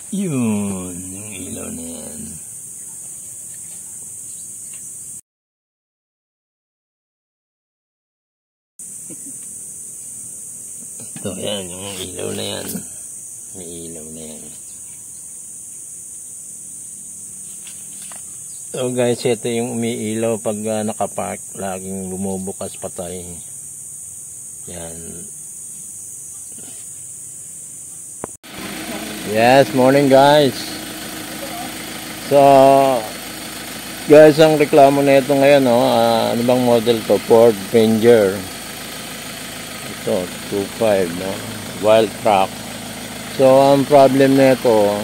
Yun, yung ilaw na yan. Ito, yan, yung ilaw na yan. May ilaw na yan. So guys, ito yung umiilaw pag nakapark. Laging bumubukas patay. Yan. Yes, morning guys. So, guys, ang reklamo na ito ngayon, ano bang model to? Ford Ranger. Ito, 2.5, no? Wild Track. So, ang problem na ito,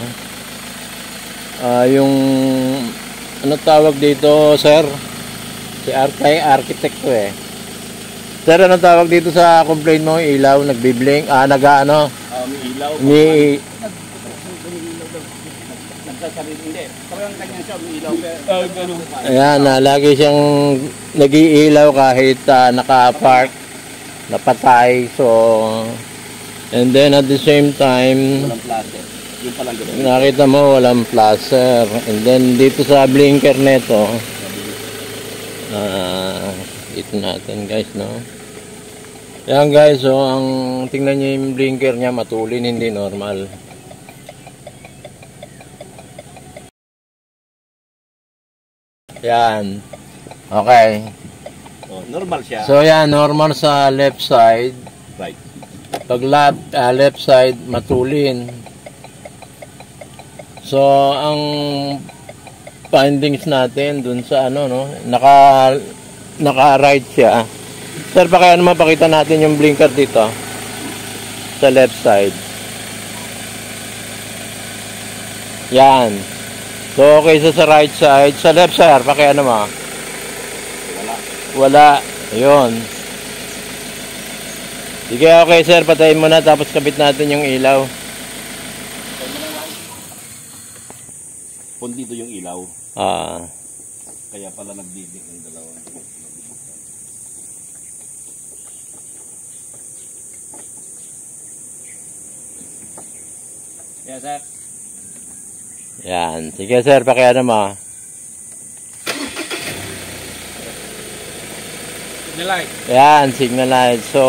yung, ano tawag dito, sir? Si architect ko eh. Sir, ano tawag dito sa complaint mo? Ilaw, nagbiblink, nag-ano? May ilaw. Ayan, lagi siyang nag-iilaw kahit naka-park, napatay. So, and then at the same time, Walang plaster. Yung palang gano'n. nakita mo walang plaster. And then dito sa blinker neto, ito natin guys, no? Ayan guys, so ang tingnan niyo yung blinker niya, matulin, hindi normal. Yan. Okay. Oh, normal siya. So yan, normal sa left side. Right. Pag left side, matulin. So, ang findings natin dun sa ano, no? Naka-right siya. Sir, pa kaya naman pakita natin yung blinker dito. Sa left side. Yan. So, okay sa right side. Sa left side, pa kaya naman? Wala. Ayun. Sige, okay sir. Patayin mo na tapos kabit natin yung ilaw. Dito yung ilaw. Kaya pala nagbibig ng dalawa. Yan, sir. Yan. Sige sir, pakiano mo. Signal light. Yan, signal light. So,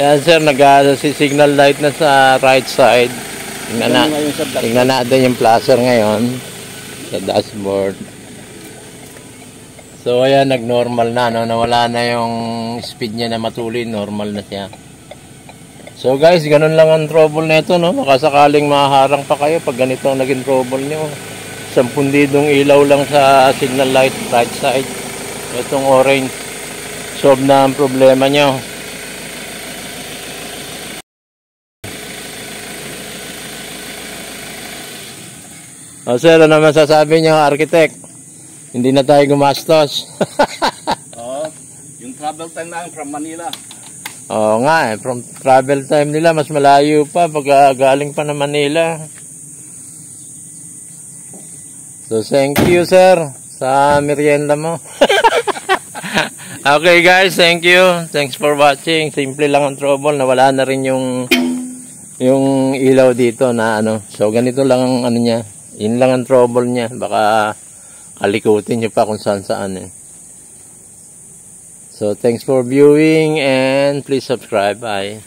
yan sir, nag-signal light na sa right side. Tingnan natin yung placer ngayon sa dashboard. So, ayan, nag-normal na, no? Nawala na yung speed niya na matulin. Normal na siya. So, guys, ganun lang ang trouble nito, no? Makasakaling maharang pa kayo pag ganito ang naging trouble nyo. 10 pundidong ilaw lang sa signal light right side. Itong orange. Solve na ang problema nyo. O sir, ano masasabi niyo, architect? Hindi na tayo gumastos. Oo. Yung travel time namin from Manila. Oo nga eh, from travel time nila, mas malayo pa pag galing pa na Manila. So thank you sir, sa merienda mo. Okay guys, thank you. Thanks for watching. Simple lang ang trouble, nawala na rin yung ilaw dito na ano. So ganito lang ang ano niya. Yun lang ang trouble niya. Baka kalikutin nyo pa kung saan eh. So, thanks for viewing and please subscribe. Bye.